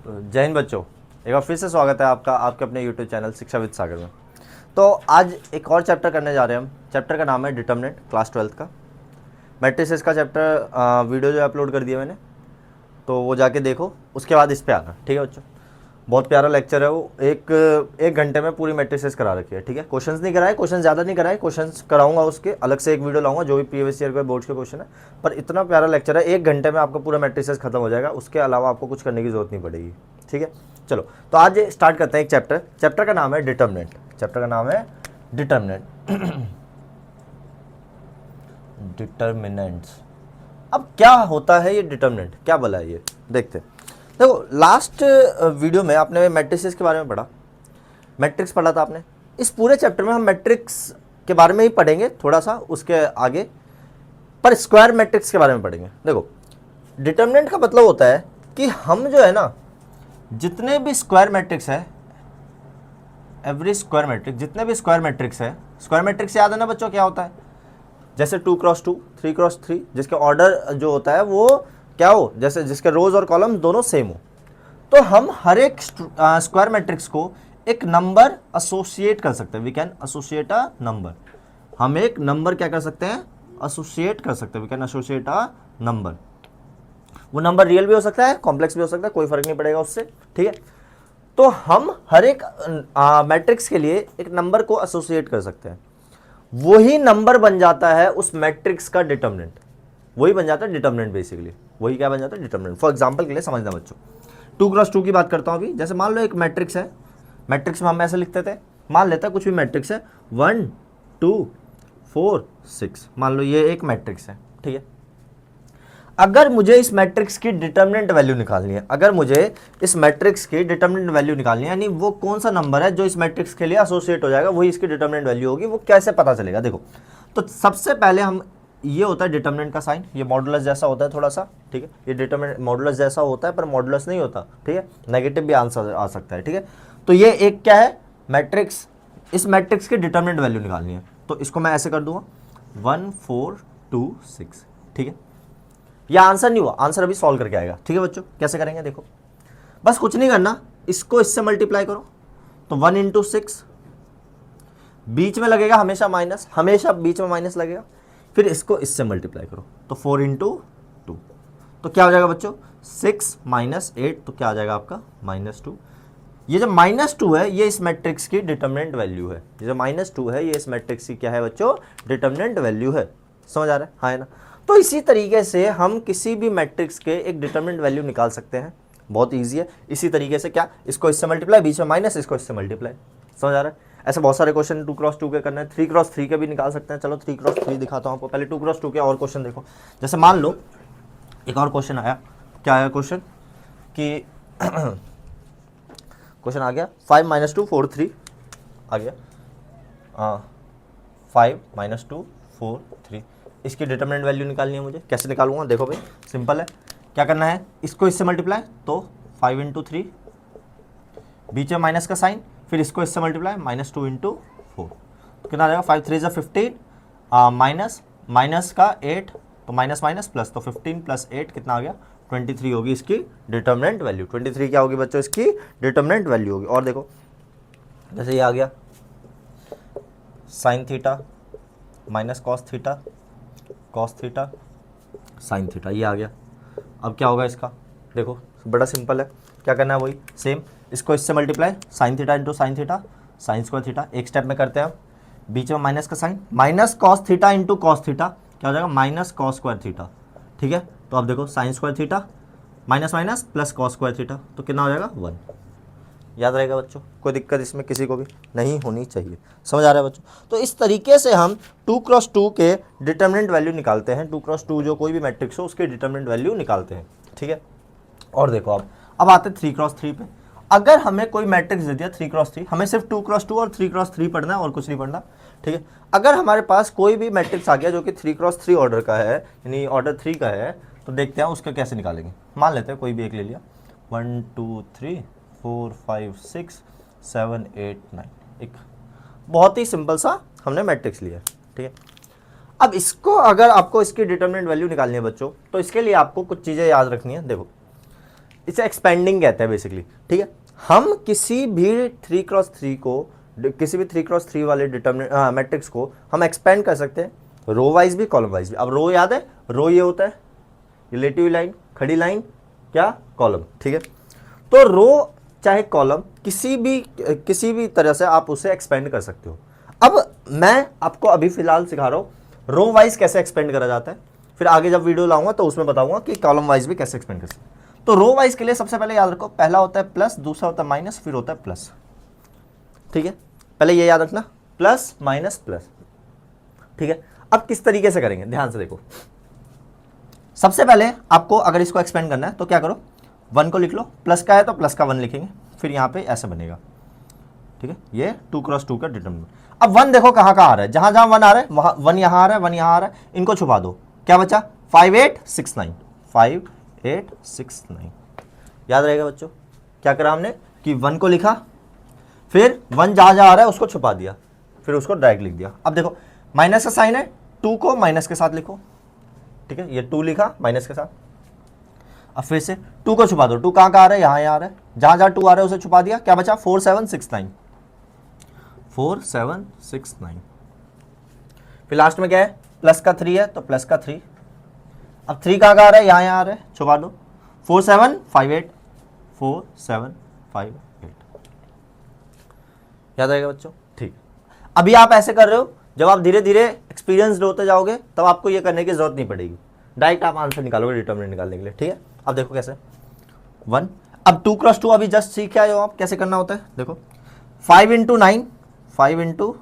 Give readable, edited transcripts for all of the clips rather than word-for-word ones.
तो जय हिंद बच्चों, एक बार फिर से स्वागत है आपका आपके अपने यूट्यूब चैनल शिक्षा विद सागर में। तो आज एक और चैप्टर करने जा रहे हैं हम। चैप्टर का नाम है डिटर्मिनेंट, क्लास 12th का मैट्रिसेस का चैप्टर। वीडियो जो अपलोड कर दिया मैंने, तो वो जाके देखो, उसके बाद इस पे आना। ठीक है बच्चों, बहुत प्यारा लेक्चर है वो। एक घंटे में पूरी मैट्रिसेस करा रखी है। ठीक है, क्वेश्चंस नहीं कराए, क्वेश्चन ज़्यादा नहीं कराए, क्वेश्चंस कराऊंगा उसके अलग से एक वीडियो लाऊंगा जो भी प्रीवियस ईयर के बोर्ड के क्वेश्चन है। पर इतना प्यारा लेक्चर है, एक घंटे में आपका पूरा मैट्रिसेस खत्म हो जाएगा, उसके अलावा आपको कुछ करने की जरूरत नहीं पड़ेगी। ठीक है, चलो तो आज स्टार्ट करते हैं एक चैप्टर। चैप्टर का नाम है डिटर्मिनेंट। चैप्टर का नाम है डिटर्मिनेंट। डिटर्मिनेंट्स। अब क्या होता है ये डिटर्मिनेंट, क्या बोला है ये, देखते हैं। देखो, लास्ट वीडियो में आपने मैट्रिसेस के बारे में पढ़ा, मैट्रिक्स पढ़ा था आपने। इस पूरे चैप्टर में हम मैट्रिक्स के बारे में ही पढ़ेंगे, थोड़ा सा उसके आगे पर स्क्वायर मैट्रिक्स के बारे में पढ़ेंगे। देखो, डिटर्मिनेंट का मतलब होता है कि हम जो है ना, जितने भी स्क्वायर मैट्रिक्स है, एवरी स्क्वायर मैट्रिक्स, जितने भी स्क्वायर मैट्रिक्स है, स्क्वायर मैट्रिक्स याद है ना बच्चों क्या होता है? जैसे 2x2, 3x3, जिसके ऑर्डर जो होता है वो क्या हो, जैसे जिसके रोज और कॉलम दोनों सेम हो। तो हम हर एक स्क्वायर मैट्रिक्स को एक नंबर एसोसिएट कर सकते हैं। We can associate a number. हम एक नंबर क्या कर सकते हैं? एसोसिएट कर सकते हैं। We can associate a number. वो नंबर रियल भी हो सकता है, कॉम्प्लेक्स भी हो सकता है, कोई फर्क नहीं पड़ेगा उससे। ठीक है, तो हम हर एक मैट्रिक्स के लिए एक नंबर को एसोसिएट कर सकते हैं। वही नंबर बन जाता है उस मैट्रिक्स का डिटर्मिनेंट। वही बन जाता है डिटर्मिनेंट। बेसिकली वही क्या बन जाता है? डिटर्मिनेंट। फॉर एग्जांपल के लिए समझना बच्चों, 2x2 की बात करता हूं अभी। जैसे मान लो एक मैट्रिक्स है, मैट्रिक्स में हम ऐसे लिखते थे, मान लेते हैं कुछ भी मैट्रिक्स है, 1 2 4 6, मान लो ये एक मैट्रिक्स है। ठीक है, अगर मुझे इस मैट्रिक्स की डिटर्मिनेंट वैल्यू निकालनी है, अगर मुझे इस मैट्रिक्स की डिटर्मिनेंट वैल्यू निकालनी है, यानी वो कौन सा नंबर है जो इस मैट्रिक्स के लिए एसोसिएट हो जाएगा, वही इसकी डिटर्मिनेंट वैल्यू होगी। वो कैसे पता चलेगा? देखो, तो सबसे पहले हम, ये होता है डिटर्मिनेंट का साइन, ये मॉडुलस जैसा होता है थोड़ा सा। ठीक है, ये डिटर्मिनेंट मॉडुलस जैसा होता है पर मॉडुलस नहीं होता। ठीक है, नेगेटिव भी आंसर आ सकता है। ठीक है, तो ये एक क्या है? मैट्रिक्स। इस मैट्रिक्स की डिटर्मिनेंट वैल्यू निकालनी है, तो इसको मैं ऐसे कर दूंगा 1 4 2 6। ठीक है, यह आंसर नहीं हुआ, आंसर अभी सॉल्व करके आएगा। ठीक है बच्चों, कैसे करेंगे? देखो, बस कुछ नहीं करना, इसको इससे मल्टीप्लाई करो, तो 1 × 6, बीच में लगेगा हमेशा माइनस, हमेशा बीच में माइनस लगेगा। फिर इसको इससे मल्टीप्लाई करो, तो 4 × 2, तो क्या हो जाएगा बच्चों? 6 - 8, तो क्या आ जाएगा आपका? -2। ये जो -2 है, ये इस मैट्रिक्स की डिटर्मिनेंट वैल्यू है। ये जो -2 है, ये इस मैट्रिक्स की क्या है बच्चों? डिटर्मिनेंट वैल्यू है। समझ आ रहा है? हाँ है ना? तो इसी तरीके से हम किसी भी मैट्रिक्स के एक डिटर्मिनेंट वैल्यू निकाल सकते हैं। बहुत ईजी है। इसी तरीके से क्या, इसको इससे मल्टीप्लाई, बीच में माइनस, इसको इससे मल्टीप्लाई। समझ आ रहा है? ऐसे बहुत सारे क्वेश्चन 2x2 के करने हैं, 3x3 के भी निकाल सकते हैं। चलो 3x3 दिखाता हूँ आपको। पहले 2x2 के और क्वेश्चन देखो। जैसे मान लो एक और क्वेश्चन आया, क्या आया क्वेश्चन कि क्वेश्चन आ गया 5 - 2 4 3 आ गया। 5 - 2 4 3, इसकी डिटर्मिनेंट वैल्यू निकालनी है मुझे। कैसे निकालूंगा? देखो भाई, सिंपल है। क्या करना है? इसको इससे मल्टीप्लाई, तो 5 × 3, बीच में माइनस का साइन, फिर इसको इससे मल्टीप्लाई, -2 × 4, तो कितना आ जाएगा? 5 3 = 15, माइनस का 8, तो माइनस माइनस प्लस, तो 15 + 8 कितना आ गया? 23 होगी इसकी डिटर्मिनेंट वैल्यू। 23 क्या होगी बच्चों? इसकी डिटर्मिनेंट वैल्यू होगी। और देखो, जैसे ये आ गया sin theta -cos theta sin theta, ये आ गया। अब क्या होगा इसका? देखो, बड़ा सिंपल है। क्या करना है? वही सेम, इसको इससे multiply, sin theta × sin theta, sin² theta. एक स्टेप में करते हैं हम, बीच में माइनस का sign, -cos theta × cos theta, क्या हो जाएगा? -cos² theta. ठीक है, तो अब देखो sin² theta, minus minus plus cos² theta, तो कितना हो जाएगा? 1। याद रहेगा बच्चों? कोई दिक्कत इसमें किसी को भी नहीं होनी चाहिए। समझ आ रहा है बच्चों? तो इस तरीके से हम 2x2 के डिटर्मिनेंट वैल्यू निकालते हैं। 2x2 जो कोई भी मैट्रिक्स हो, उसके डिटर्मिनेंट वैल्यू निकालते हैं। ठीक है, और देखो अब आते हैं 3x3 पे। अगर हमें कोई मैट्रिक्स दे दिया 3x3, हमें सिर्फ 2x2 और 3x3 पढ़ना है और कुछ नहीं पढ़ना। ठीक है, अगर हमारे पास कोई भी मैट्रिक्स आ गया जो कि 3x3 ऑर्डर का है, यानी ऑर्डर 3 का है, तो देखते हैं उसका कैसे निकालेंगे। मान लेते हैं कोई भी एक ले लिया, 1 2 3 4 5 6 7 8 9, एक बहुत ही सिंपल सा हमने मैट्रिक्स लिया। ठीक है, अब इसको अगर आपको इसकी डिटर्मिनेंट वैल्यू निकालनी है बच्चों, तो इसके लिए आपको कुछ चीज़ें याद रखनी है। देखो, इसे एक्सपेंडिंग कहते हैं बेसिकली, ठीक है। हम किसी भी 3x3 को, किसी भी 3x3 वाले डिटर्मिनेंट मैट्रिक्स को हम एक्सपेंड कर सकते हैं रो वाइज भी कॉलम वाइज भी। अब रो याद है, रो ये होता है रिलेटिव लाइन, खड़ी लाइन, क्या कॉलम, ठीक है। तो रो चाहे कॉलम किसी भी तरह से आप उसे एक्सपेंड कर सकते हो। अब मैं आपको अभी फिलहाल सिखा रहा हूं रो वाइज कैसे एक्सपेंड करा जाता है, फिर आगे जब वीडियो लाऊंगा तो उसमें बताऊंगा कि कॉलम वाइज भी कैसे एक्सपेंड कर सकते हैं। तो रो वाइज के लिए सबसे पहले याद रखो, पहला होता है प्लस, दूसरा होता है माइनस, फिर होता है प्लस, ठीक है। पहले ये याद रखना, प्लस माइनस प्लस, ठीक है। अब किस तरीके से करेंगे, ध्यान से देखो। सबसे पहले आपको अगर इसको एक्सपेंड करना है तो क्या करो, 1 को लिख लो, प्लस का है तो प्लस का 1 लिखेंगे, फिर यहाँ पे ऐसे बनेगा, ठीक है। ये 2x2 का डिटरमिनेंट। अब 1 देखो कहाँ कहाँ आ रहा है, जहां जहां 1 आ रहा है वहां 1 यहाँ आ रहा है, 1 यहाँ आ रहा है, इनको छुपा दो, क्या बचा 5 8 6 9, 5 8 6 9। याद रहेगा बच्चों, क्या करा हमने कि 1 को लिखा, फिर 1 जहां जहां आ रहा है उसको छुपा दिया, फिर उसको डायरेक्ट लिख दिया। अब देखो माइनस का साइन है, 2 को माइनस के साथ लिखो, ठीक है, ये 2 लिखा माइनस के साथ। अब फिर से 2 को छुपा दो, 2 कहाँ आ रहा है, यहाँ आ रहा है, जहां जहां 2 आ रहा है उसे छुपा दिया, क्या बचा 4 7 6 9, 4 7 6 9। फिर लास्ट में क्या है, प्लस का 3 है तो प्लस का 3। अब 3 कहाँ आ रहा है, यहाँ आ रहा है, छुपा दो, 4 7 5 8, 4 7 5 8। याद रहेगा बच्चों, ठीक। अभी आप ऐसे कर रहे हो, जब आप धीरे धीरे एक्सपीरियंसड होते जाओगे तब आपको ये करने की जरूरत नहीं पड़ेगी, डायरेक्ट आप आंसर निकालोगे डिटरमिनेंट निकालने के लिए, ठीक है। अब देखो कैसे 1, अब 2x2 अभी जस्ट सीख के आए हो आप कैसे करना होता है, देखो 5 इंटू 9, 5 इंटू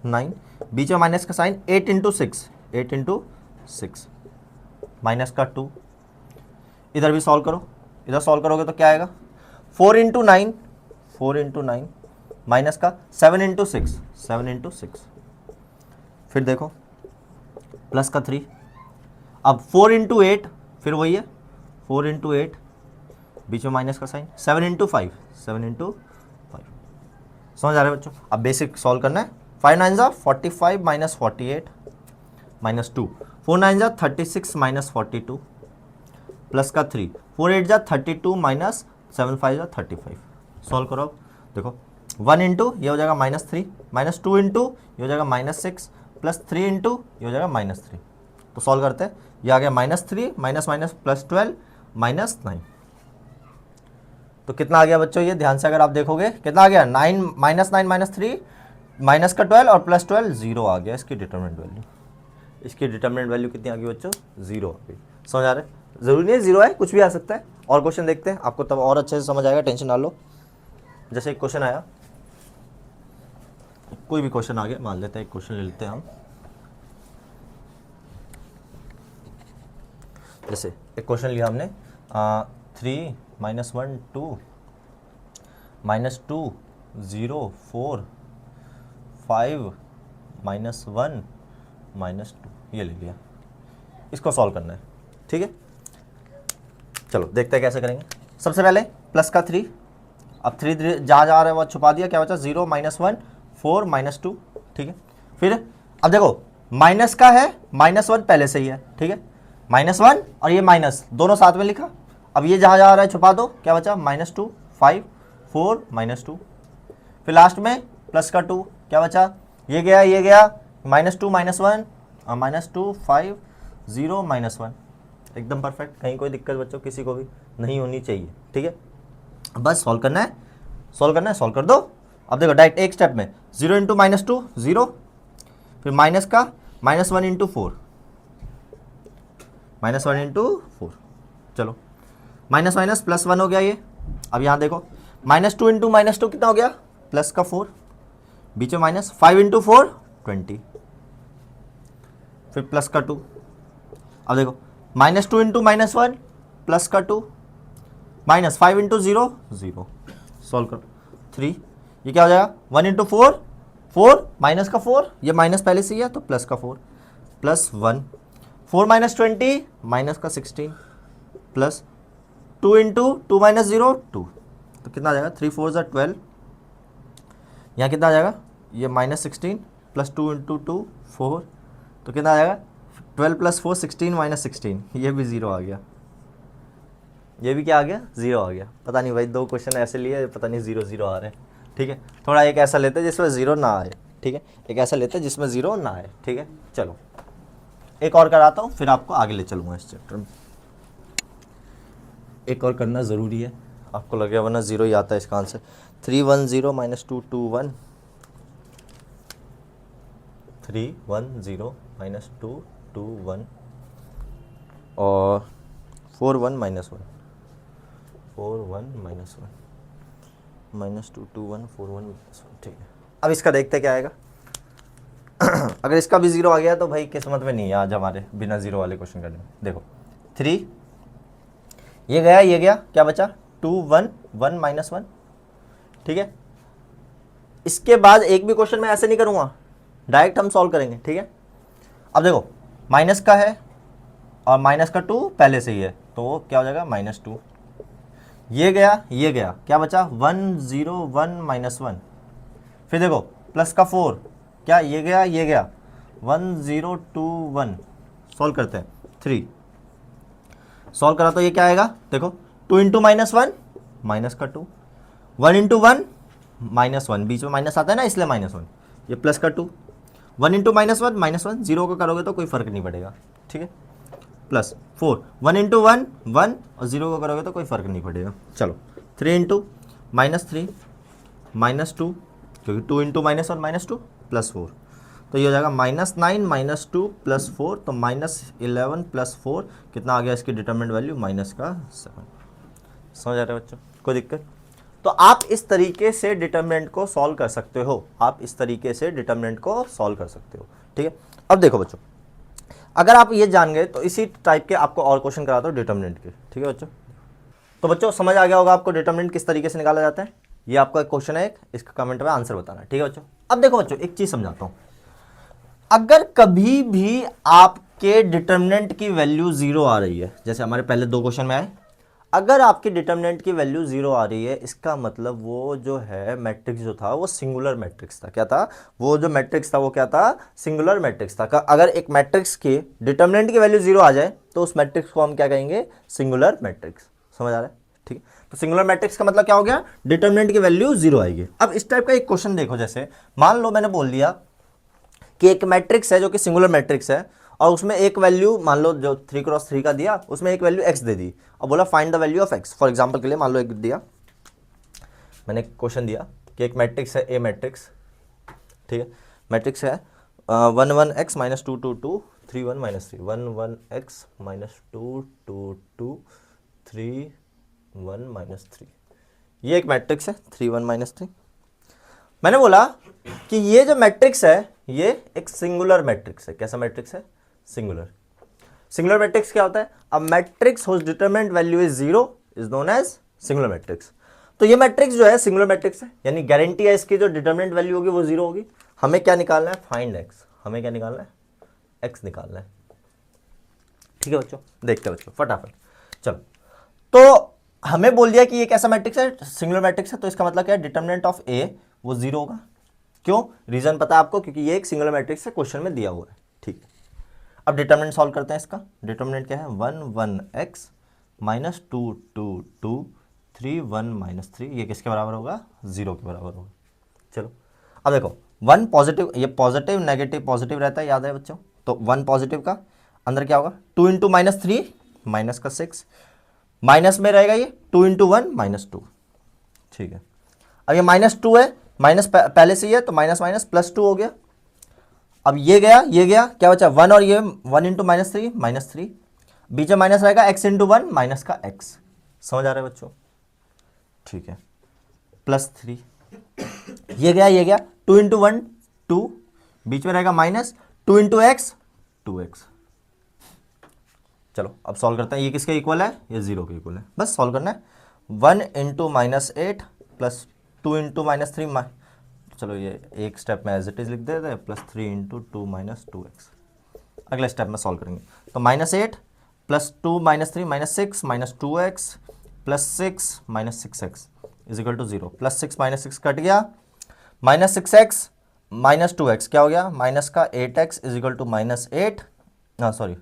9, बीच में माइनस का साइन, 8 इंटू 6, 8 इंटू 6, माइनस का 2, इधर भी सॉल्व करो, इधर सॉल्व करोगे तो क्या आएगा 4 इंटू 9, 4 इंटू 9, माइनस का 7 इंटू 6, 7 इंटू 6, फिर देखो प्लस का 3, अब 4 इंटू 8, फिर वही है 4 इंटू 8, बीच में माइनस का साइन, 7 इंटू 5, 7 इंटू 5। समझ आ रहा है बच्चों। अब बेसिक सॉल्व करना है, 5 9 जा 45 माइनस 48 माइनस 2, 4 9 जा 36 माइनस 42, प्लस का 3, 4 8 जा 32 माइनस 7 5 जा 35। सॉल्व करो, देखो 1 इंटू ये हो जाएगा -3, माइनस 2 इंटू ये हो जाएगा -6, प्लस 3 इंटू ये हो जाएगा -3। तो सॉल्व करते हैं, ये आ गया -3 माइनस माइनस प्लस 12 माइनस 9। तो कितना आ गया बच्चों, ये ध्यान से अगर आप देखोगे कितना आ गया, 9 -9 -3 माइनस का 12 और प्लस 12 0 आ गया इसकी डिटरमिनेंट वैल्यू। इसकी डिटरमिनेंट वैल्यू कितनी आ गई बच्चों, 0 आ गई। समझ आ रहा है, जरूरी नहीं है 0 है, कुछ भी आ सकता है। और क्वेश्चन देखते हैं, आपको तब और अच्छे से समझ आएगा, टेंशन ना लो। जैसे एक क्वेश्चन आया, कोई भी क्वेश्चन आ गया, मान लेते हैं एक क्वेश्चन ले लेते हैं हम। जैसे एक क्वेश्चन लिया हमने 3 -1 2 -2 0 4 5 -1 -2, ये ले लिया, इसको सॉल्व करना है, ठीक है। चलो देखते हैं कैसे करेंगे। सबसे पहले प्लस का 3, अब 3 जहाँ जा रहा है वो छुपा दिया, क्या बचा 0 -1 4 -2, ठीक है। फिर अब देखो माइनस का है, -1 पहले से ही है, ठीक है, -1 और ये माइनस दोनों साथ में लिखा। अब ये जहाँ जा रहा है छुपा दो, क्या बचा -2 5 4 -2, फिर लास्ट में प्लस का 2, क्या बचा ये गया -2 -1 -2 5 0 -1। एकदम परफेक्ट, कहीं कोई दिक्कत बच्चों किसी को भी नहीं होनी चाहिए, ठीक है। बस सॉल्व करना है, सॉल्व कर दो। अब देखो डायरेक्ट एक स्टेप में 0 इंटू -2 0, फिर माइनस का -1 इंटू 4, -1 इंटू 4, चलो माइनस माइनस प्लस 1 हो गया ये। अब यहाँ देखो -2 इंटू -2 कितना हो गया, प्लस का 4, बीच में माइनस, 5 इंटू 4 20, फिर प्लस का 2। अब देखो -2 इंटू -1 प्लस का 2, -5 इंटू 0 0, सॉल्व करो 3, ये क्या हो जाएगा 1 इंटू 4 4 माइनस का 4, ये माइनस पहले से ही है तो प्लस का 4 प्लस 1, 4 -20 माइनस का 16 प्लस 2 इंटू 2 - 0 2, तो कितना आ जाएगा 3 4 ज़ा 12, यहाँ कितना आ जाएगा ये -16 प्लस 2 इंटू 2 4, तो कितना आ जाएगा 12 प्लस 4 16 -16, ये भी 0 आ गया। ये भी क्या आ गया, 0 आ गया। पता नहीं भाई, दो क्वेश्चन ऐसे लिए पता नहीं 0 0 आ रहे हैं। ठीक है, थोड़ा एक ऐसा लेते हैं जिसमें 0 ना आए। ठीक है, एक ऐसा लेते हैं जिसमें 0 ना आए। ठीक है, चलो एक और कराता हूँ, फिर आपको आगे ले चलूँगा इस चैप्टर में। एक और करना ज़रूरी है, आपको लगेगा वरना 0 ही आता है इसका आंसर। 3 1 0 माइनस 2 2 1, 3 1 0 माइनस 2 2 1 और 4 1 माइनस 1 4 1 माइनस 1 माइनस 2 2 1 4 1 माइनस 1। ठीक है, अब इसका देखते क्या आएगा। अगर इसका भी 0 आ गया तो भाई किस्मत में नहीं है आज हमारे बिना 0 वाले क्वेश्चन करने में। देखो 3, ये गया, क्या बचा 2 1 1 माइनस 1। ठीक है, इसके बाद एक भी क्वेश्चन मैं ऐसे नहीं करूँगा, डायरेक्ट हम सॉल्व करेंगे। ठीक है, अब देखो माइनस का है और माइनस का 2 पहले से ही है, तो क्या हो जाएगा -2। ये गया, क्या बचा 1 0 1 माइनस 1। फिर देखो प्लस का 4, क्या ये गया 1 0 2 1। सॉल्व करते हैं, 3 सॉल्व करा तो ये क्या आएगा, देखो 2 इंटू -1 माइनस का 2, 1 इंटू 1 -1, बीच में माइनस आता है ना इसलिए -1, ये प्लस का 2, 1 इंटू -1 -1, 0 को करोगे तो कोई फर्क नहीं पड़ेगा। ठीक है, प्लस 4, 1 इंटू 1 1 और 0 को करोगे तो कोई फर्क नहीं पड़ेगा। चलो 3 इंटू -3 -2, क्योंकि 2 इंटू -1 -2 प्लस 4, तो ये हो जाएगा -9 -2 प्लस 4, तो -11 प्लस 4 कितना आ गया इसकी डिटरमिनेंट वैल्यू -7। समझ आ रहा है बच्चों, कोई दिक्कत। तो आप इस तरीके से डिटरमिनेंट को सॉल्व कर सकते हो, आप इस तरीके से डिटरमिनेंट को सॉल्व कर सकते हो। ठीक है, अब देखो बच्चों, अगर आप ये जान गए तो इसी टाइप के आपको और क्वेश्चन कराता हूँ डिटरमिनेंट के। ठीक है बच्चों, तो बच्चों समझ आ गया होगा आपको डिटरमिनेंट किस तरीके से निकाला जाता है। ये आपका एक क्वेश्चन है, इसका कमेंट में आंसर बताना। ठीक है बच्चों, अब देखो बच्चों एक चीज समझाता हूँ। अगर कभी भी आपके डिटरमिनेंट की वैल्यू 0 आ रही है, जैसे हमारे पहले दो क्वेश्चन में आए, अगर आपकी डिटरमिनेंट की वैल्यू 0 आ रही है, इसका मतलब वो जो है मैट्रिक्स जो था वो सिंगुलर मैट्रिक्स था। क्या था वो जो मैट्रिक्स था, वो क्या था, सिंगुलर मैट्रिक्स था। अगर एक मैट्रिक्स की डिटरमिनेंट की वैल्यू 0 आ जाए तो उस मैट्रिक्स को हम क्या कहेंगे, सिंगुलर मैट्रिक्स। समझ आ रहा है, ठीक है। तो सिंगुलर मैट्रिक्स का मतलब क्या हो गया, डिटरमिनेंट की वैल्यू 0 आएगी। अब इस टाइप का एक क्वेश्चन देखो, जैसे मान लो मैंने बोल दिया कि एक मैट्रिक्स है जो कि सिंगुलर मैट्रिक्स है, और उसमें एक वैल्यू मान लो जो 3 क्रॉस 3 का दिया, उसमें एक वैल्यू x दे दी और बोला find the value of x। For example के लिए मान लो एक दिया, मैंने क्वेश्चन दिया कि एक मैट्रिक्स है ए मैट्रिक्स, ठीक है, मैट्रिक्स है 1 1 x minus 2 2 2 3 1 minus 3 1 1 x minus 2 2 2 3 1 minus 3। ये एक मैट्रिक्स है 3 1 माइनस 3। मैंने बोला कि ये जो मैट्रिक्स है ये एक सिंगुलर मैट्रिक्स है। कैसा मैट्रिक्स है, सिंगुलर। सिंगुलर मैट्रिक्स क्या होता है, a matrix whose determinant value is 0 is known as singular matrix. तो ये मैट्रिक्स जो है सिंगुलर मैट्रिक्स है, यानी गारंटी है इसकी जो डिटरमिनेंट वैल्यू होगी वो 0 होगी। हमें क्या निकालना है, फाइंड एक्स। हमें क्या निकालना है, एक्स निकालना है। ठीक है बच्चों, देखते हैं बच्चों फटाफट। चलो, तो हमें बोल दिया कि ये कैसा मैट्रिक्स है, सिंगुलर मैट्रिक्स है, तो इसका मतलब क्या है, डिटरमिनेंट ऑफ ए वो 0 होगा। क्यों, रीजन पता है आपको, क्योंकि ये एक सिंगुलर मैट्रिक्स है, क्वेश्चन में दिया हुआ है। ठीक है, अब डिटरमिनेंट सॉल्व करते हैं इसका। डिटरमिनेंट क्या है, 1 1 x माइनस 2 2 2 3 1 माइनस 3, ये किसके बराबर होगा, 0 के बराबर होगा। चलो अब देखो 1 पॉजिटिव, ये पॉजिटिव नेगेटिव पॉजिटिव रहता है, याद है बच्चों। तो 1 पॉजिटिव का अंदर क्या होगा, 2 इंटू माइनस 3 माइनस का 6, माइनस में रहेगा ये 2 इंटू 1 माइनस 2। ठीक है, अब ये -2 है, माइनस पहले से ही है तो माइनस माइनस प्लस 2 हो गया। अब ये गया क्या बचा, 1 और ये 1 इंटू -3 -3, बीच में माइनस रहेगा x इंटू 1 माइनस का x। समझ आ रहा है बच्चों, ठीक है, +3, ये गया 2 इंटू 1 2, बीच में रहेगा माइनस 2 इंटू x 2x। चलो अब सॉल्व करते हैं, ये किसके इक्वल है, ये 0 के इक्वल है, बस सॉल्व करना है। 1 इंटू -8 प्लस 2 इंटू -3, चलो ये एक स्टेप में एज इट इज लिख देते हैं, +3 इंटू 2 माइनस 2x। अगले स्टेप में सॉल्व करेंगे, तो -8 plus 2 -3 -6 minus 2x plus 6 minus 6x is equal to 0। +6 -6 cut गया, -6x माइनस 2x क्या हो गया, माइनस का 8x इज इक्वल टू -8, हाँ सॉरी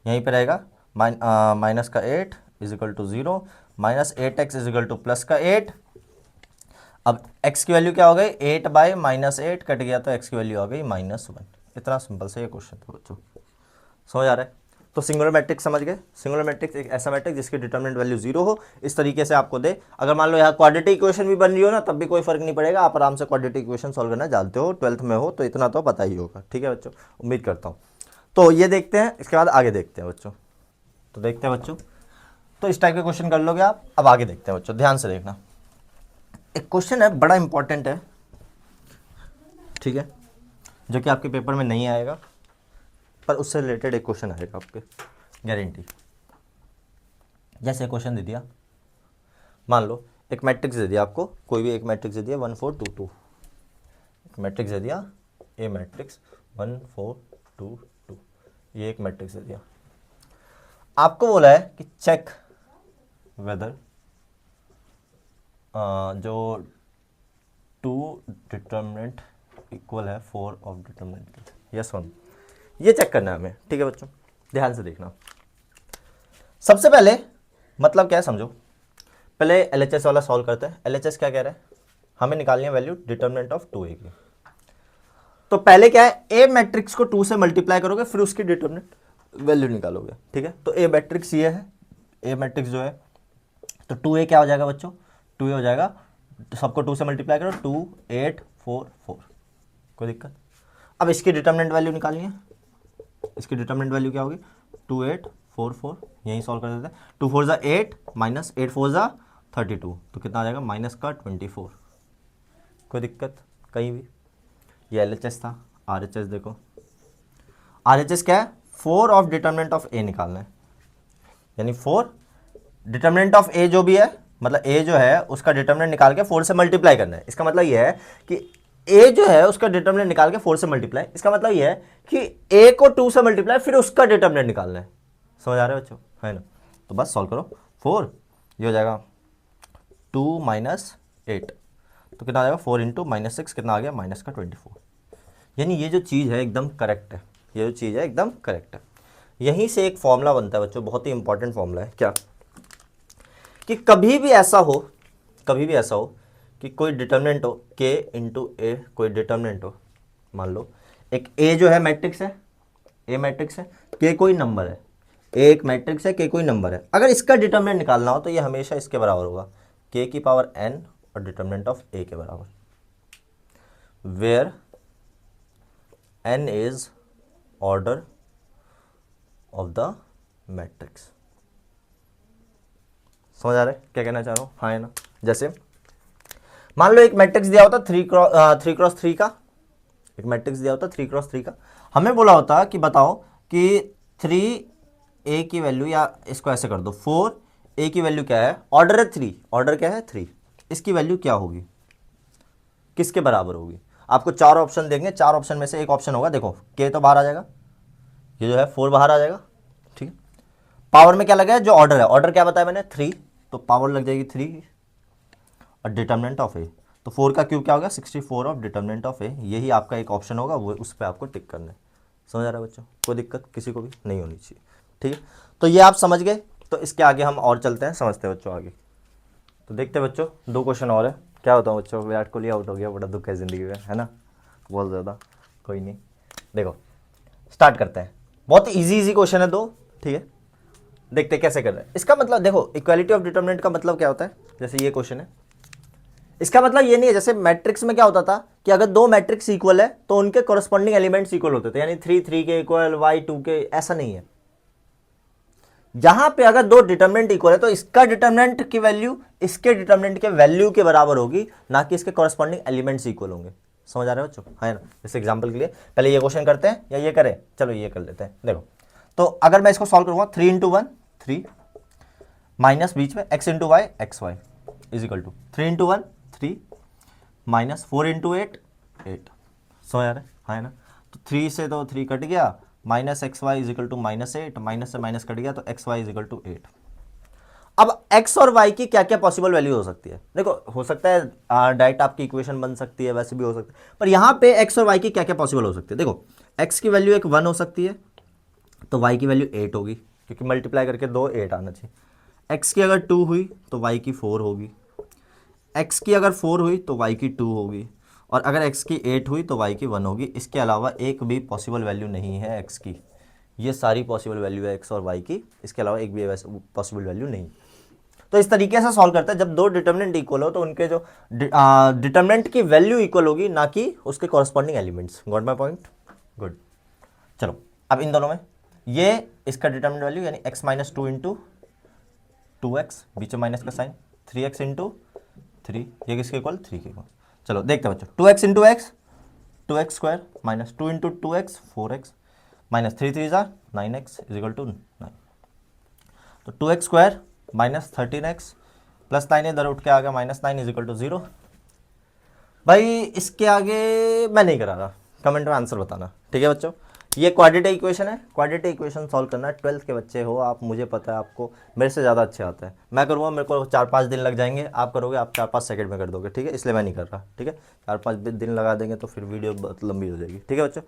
यहीं पे रहेगा माइनस का 8 is equal to 0 minus 8x is equal to plus का 8। अब x की वैल्यू क्या हो गई 8 बाई माइनस 8 कट गया तो x की वैल्यू आ गई -1। इतना सिंपल से ये क्वेश्चन था बच्चों, समझ आ रहा है। तो सिंगुलर मैट्रिक्स समझ गए। सिंगुलर मैट्रिक्स एक ऐसा मैट्रिक्स जिसकी डिटरमिनेंट वैल्यू 0 हो, इस तरीके से आपको दे। अगर मान लो यहाँ क्वाड्रेटिक इक्वेशन भी बन रही हो ना तब भी कोई फर्क नहीं पड़ेगा, आप आराम से क्वाड्रेटिक इक्वेशन सॉल्व करना जानते हो, 12th में हो तो इतना तो पता ही होगा। ठीक है बच्चों, उम्मीद करता हूँ। तो ये देखते हैं, इसके बाद आगे देखते हैं बच्चों। तो देखते हैं बच्चों, तो इस टाइप के क्वेश्चन कर लोगे आप। अब आगे देखते हैं बच्चों, ध्यान से देखना। एक क्वेश्चन है बड़ा इंपॉर्टेंट है, ठीक है, जो कि आपके पेपर में नहीं आएगा पर उससे रिलेटेड एक क्वेश्चन आएगा आपके, गारंटी। जैसे क्वेश्चन दे दिया, मान लो एक मैट्रिक्स दे दिया आपको, कोई भी एक मैट्रिक्स दे दिया 1 4 2 2, एक मैट्रिक्स दे दिया ए मैट्रिक्स 1 4 2 2, ये एक मैट्रिक्स दे दिया। आपको बोला है कि चेक वेदर जो 2 डिटर्मिनेंट इक्वल है 4 ऑफ डिटर्मिनेंट, यस वन, ये चेक करना है हमें। ठीक है बच्चों, ध्यान से देखना। सबसे पहले मतलब क्या है समझो, पहले LHS वाला सॉल्व करते हैं। LHS क्या कह रहा है, हमें निकालनी है वैल्यू डिटर्मिनेंट ऑफ 2a की। तो पहले क्या है, ए मैट्रिक्स को 2 से मल्टीप्लाई करोगे फिर उसकी डिटर्मिनेंट वैल्यू निकालोगे। ठीक है, तो ए मैट्रिक्स ये है, ए मैट्रिक्स जो है, तो 2a क्या हो जाएगा बच्चों, 2a हो जाएगा, सबको 2 से मल्टीप्लाई करो, 2 8 4 4, कोई दिक्कत। अब इसकी डिटर्मिनेंट वैल्यू निकालनी है, इसकी डिटर्मिनेंट वैल्यू क्या होगी 2 8 4 4, यहीं सॉल्व कर देते हैं। 2 4 ज़ा 8 माइनस 8 4 ज़ा 32, तो कितना आ जाएगा माइनस का 24, कोई दिक्कत कहीं भी। ये LHS था। RHS देखो, RHS क्या है, 4 ऑफ डिटर्मिनेंट ऑफ ए निकालना है, यानी 4 डिटर्मिनेंट ऑफ ए जो भी है, मतलब ए जो है उसका डिटर्मिनेंट निकाल के 4 से मल्टीप्लाई करना है। इसका मतलब ये है कि ए जो है उसका डिटर्मिनेंट निकाल के 4 से मल्टीप्लाई, इसका मतलब ये है कि ए को 2 से मल्टीप्लाई फिर उसका डिटर्मिनेंट निकालना है। समझ आ रहा है बच्चों, है ना। तो बस सॉल्व करो, 4 ये हो जाएगा 2 माइनस 8, तो कितना आ जाएगा 4 इंटू माइनस 6, कितना आ गया माइनस का 24। यानी ये जो चीज़ है एकदम करेक्ट है, ये जो चीज़ है एकदम करेक्ट है। यहीं से एक फॉर्मूला बनता है बच्चों, बहुत ही इंपॉर्टेंट फॉर्मूला है, क्या कि कभी भी ऐसा हो, कभी भी ऐसा हो कि कोई डिटर्मिनेंट हो k इंटू ए, कोई डिटर्मिनेंट हो, मान लो एक a जो है मैट्रिक्स है, a मैट्रिक्स है, k कोई नंबर है, a एक मैट्रिक्स है, k कोई नंबर है। अगर इसका डिटर्मिनेंट निकालना हो तो ये हमेशा इसके बराबर होगा, k की पावर n और डिटर्मिनेंट ऑफ a के बराबर, where n is order of the matrix. समझ आ रहा है क्या कहना चाह रहा हूँ, हाँ है ना। जैसे मान लो एक मैट्रिक्स दिया होता 3x3 का, एक मैट्रिक्स दिया होता 3x3 का, हमें बोला होता कि बताओ कि 3a की वैल्यू, या इसको ऐसे कर दो 4a की वैल्यू क्या है, ऑर्डर है 3, ऑर्डर क्या है 3, इसकी वैल्यू क्या होगी, किसके बराबर होगी। आपको 4 ऑप्शन देंगे, 4 ऑप्शन में से एक ऑप्शन होगा, देखो k तो बाहर आ जाएगा, ये जो है 4 बाहर आ जाएगा, ठीक है। पावर में क्या लगा है, जो ऑर्डर है, ऑर्डर क्या बताया मैंने 3, तो पावर लग जाएगी 3 और डिटर्मिनेंट ऑफ ए, तो 4 का क्यूब क्या होगा 64 ऑफ डिटर्मिनेंट ऑफ ए, यही आपका एक ऑप्शन होगा, वो उस पर आपको टिक करना है। समझ आ रहा है बच्चों, कोई दिक्कत किसी को भी नहीं होनी चाहिए, ठीक है। तो ये आप समझ गए, तो इसके आगे हम और चलते हैं, समझते हैं बच्चों आगे। तो देखते हैं बच्चों, 2 क्वेश्चन और है। क्या होता है बच्चों, विराट कोहली आउट हो गया, बड़ा दुख है ज़िंदगी में, है ना, बहुत ज़्यादा, कोई नहीं। देखो स्टार्ट करते हैं, बहुत इजी क्वेश्चन है 2, ठीक है। देखते हैं कैसे कर रहे हैं। इसका मतलब देखो, इक्वालिटी ऑफ डिटर्मिनेंट का मतलब क्या होता है, जैसे ये क्वेश्चन है, इसका मतलब ये नहीं है, जैसे मैट्रिक्स में क्या होता था कि अगर 2 मैट्रिक्स इक्वल है तो उनके कोरस्पॉन्डिंग एलिमेंट्स इक्वल होते थे, यानी 3 3 के इक्वल, y 2 के, ऐसा नहीं है। यहां पे अगर 2 डिटर्मिनेंट इक्वल है तो इसका डिटर्मिनेंट की वैल्यू इसके डिटर्मिनेंट के वैल्यू के बराबर होगी, ना कि इसके कोरस्पॉन्डिंग एलिमेंट्स इक्वल होंगे। समझ आ रहा है बच्चों, है ना। जैसे एग्जांपल के लिए पहले ये क्वेश्चन करते हैं या ये करें, चलो ये कर लेते हैं। देखो तो अगर मैं इसको सॉल्व करूंगा 3 इंटू 1 3 माइनस बीच में x into Y X Y is equal to 3 into 1 3 minus 4 into 8 8। समझ आ रहा है, हाँ है ना। तो 3 से तो 3 कट गया, minus X Y is equal to -8, minus से माइनस कट गया तो X Y is equal to 8। अब x और y की क्या क्या पॉसिबल वैल्यू हो सकती है, देखो हो सकता है डायरेक्ट आपकी इक्वेशन बन सकती है, वैसे भी हो सकता है, पर यहाँ पे x और y की क्या क्या पॉसिबल हो सकती है। देखो x की वैल्यू एक 1 हो सकती है, तो y की वैल्यू 8 होगी, क्योंकि मल्टीप्लाई करके 2 8 आना चाहिए। x की अगर 2 हुई तो y की 4 होगी, x की अगर 4 हुई तो y की 2 होगी, और अगर x की 8 हुई तो y की 1 होगी। इसके अलावा एक भी पॉसिबल वैल्यू नहीं है x की। ये सारी पॉसिबल वैल्यू है x और y की, इसके अलावा एक भी पॉसिबल वैल्यू नहीं। तो इस तरीके से सॉल्व करते हैं। जब दो डिटर्मिनेंट इक्वल हो तो उनके जो डिटर्मिनेंट की वैल्यू इक्वल होगी, ना कि उसके corresponding elements. Got my point? Good. चलो अब इन दोनों में ये इसका डिटर्मिनेंट वैल्यू यानी x माइनस 2 इंटू 2x, बीच में माइनस का साइन, 3x इंटू 3, ये किसके इक्वल? 3 के इक्वल। चलो देखते हैं बच्चों, 2x into x 2x square minus 2 into 2x 4x minus 3 3 ज़ा 9x इज इक्वल टू 9। तो 2x square minus 13x plus 9 इधर उठ के आ गया माइनस 9 इज इक्वल टू 0। भाई इसके आगे मैं नहीं करा रहा, कमेंट में आंसर बताना, ठीक है बच्चों। ये क्वाड्रेटिक इक्वेशन है, क्वाड्रेटिक इक्वेशन सॉल्व करना है। 12th के बच्चे हो आप, मुझे पता है आपको मेरे से ज़्यादा अच्छे आता है। मैं करूँगा, मेरे को 4-5 दिन लग जाएंगे, आप करोगे आप 4-5 सेकंड में कर दोगे, ठीक है। इसलिए मैं नहीं कर रहा, ठीक है। 4-5 दिन लगा देंगे तो फिर वीडियो बहुत लंबी हो जाएगी, ठीक है बच्चों।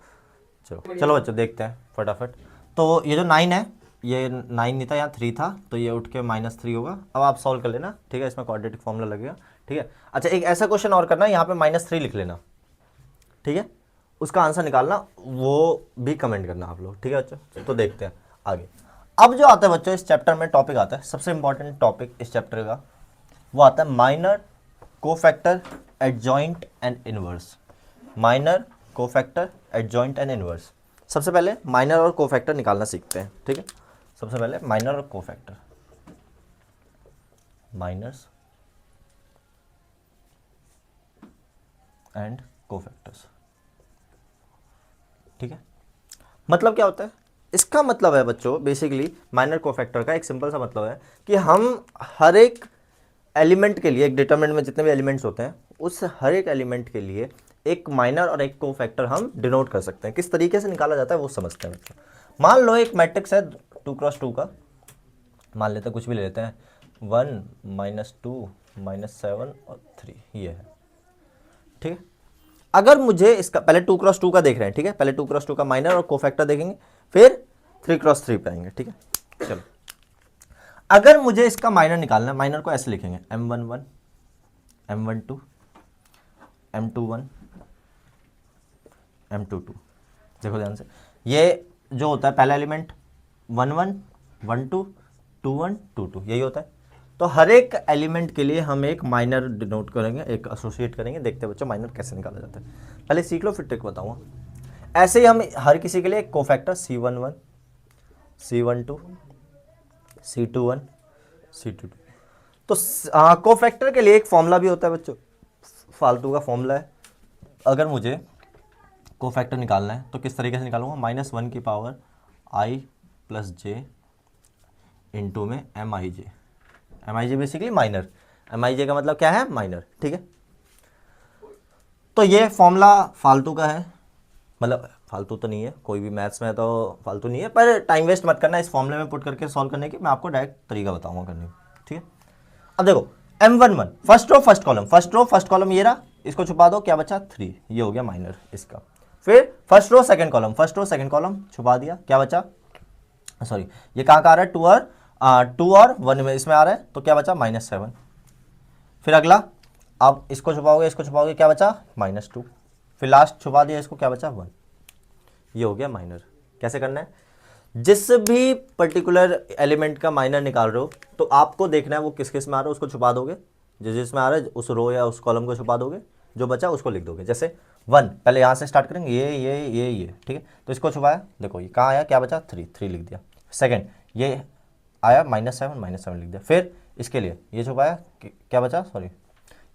चलो चलो बच्चों देखते हैं फटाफट। तो ये जो 9 है, ये 9 नहीं था, यहाँ 3 था, तो ये उठ के -3 होगा। अब आप सॉल्व कर लेना, ठीक है। इसमें क्वाड्रेटिक फॉर्मूला लगेगा, ठीक है। अच्छा एक ऐसा क्वेश्चन और करना, यहाँ पे -3 लिख लेना, ठीक है। उसका आंसर निकालना, वो भी कमेंट करना आप लोग, ठीक है बच्चों। तो देखते हैं आगे। अब जो आता है बच्चों इस चैप्टर में टॉपिक आता है, सबसे इंपॉर्टेंट टॉपिक इस चैप्टर का, वो आता है minor, cofactor, adjoint and inverse. Minor, cofactor, adjoint and inverse. सबसे पहले माइनर और कोफैक्टर निकालना सीखते हैं, ठीक है। सबसे पहले माइनर और कोफैक्टर, माइनर्स एंड कोफैक्टर्स, ठीक है। मतलब क्या होता है इसका? मतलब है बच्चों बेसिकली माइनर कोफैक्टर का एक सिंपल सा मतलब है कि हम हर एक एलिमेंट के लिए, एक डिटरमिनेंट में जितने भी एलिमेंट्स होते हैं, उस हर एक एलिमेंट के लिए एक माइनर और एक कोफैक्टर हम डिनोट कर सकते हैं। किस तरीके से निकाला जाता है वो समझते हैं बच्चों। मान लो एक मैट्रिक्स है 2x2 का, मान लेते हैं, कुछ भी ले लेते हैं, 1 -2 -7 और 3, ये है, ठीक है। अगर मुझे इसका, पहले 2x2 का देख रहे हैं, ठीक है। पहले 2x2 का माइनर और कोफैक्टर देखेंगे, फिर 3x3 पे आएंगे, ठीक है। चलो अगर मुझे इसका माइनर निकालना है, माइनर को ऐसे लिखेंगे M11 M12 M21 M22। देखो ध्यान से, ये जो होता है पहला एलिमेंट 11 12 21 22, यही होता है। तो हर एक एलिमेंट के लिए हम एक माइनर डिनोट करेंगे, एक एसोसिएट करेंगे। देखते हैं बच्चों माइनर कैसे निकाला जाता है, पहले सीख लो फिर ट्रिक बताऊंगा। ऐसे ही हम हर किसी के लिए एक cofactor C11 C12 C21 C22। तो कोफैक्टर के लिए एक फॉर्मूला भी होता है बच्चों, फालतू का फॉर्मूला है। अगर मुझे कोफैक्टर निकालना है तो किस तरीके से निकालूंगा? -1 की पावर i + j इंटू में MIJ। MIJ basically minor, MIJ का मतलब क्या है? माइनर, ठीक है। तो ये फॉर्मूला फालतू का है, मतलब फालतू तो नहीं है, कोई भी मैथ्स में तो फालतू नहीं है, पर टाइम वेस्ट मत करना इस फॉर्मूले में पुट करके सॉल्व करने की। मैं आपको डायरेक्ट तरीका बताऊंगा करने का, ठीक है। अब देखो M11 first row first column, first row first column ये रहा, इसको छुपा दो, क्या बचा? 3, ये हो गया माइनर इसका। फिर first row second column, first row second column छुपा दिया, क्या बचा? सॉरी ये कहाँ का आ रहा है? 2 और 1 में, इसमें आ रहा है, तो क्या बचा? -7। फिर अगला, अब इसको छुपाओगे इसको छुपाओगे, क्या बचा? -2। फिर लास्ट छुपा दिया इसको, क्या बचा? 1। ये हो गया माइनर। कैसे करना है? जिस भी पर्टिकुलर एलिमेंट का माइनर निकाल रहे हो तो आपको देखना है वो किस किस में आ रहा है, उसको छुपा दोगे। जिसमें आ रहा है उस रो या उस कॉलम को छुपा दोगे, जो बचा उसको लिख दोगे। जैसे 1, पहले यहाँ से स्टार्ट करेंगे, ये, ठीक है। तो इसको छुपाया, देखो ये कहाँ आया, क्या बचा? 3 लिख दिया। सेकेंड ये आया -7 लिख दिया। फिर इसके लिए ये छुपाया, क्या बचा? सॉरी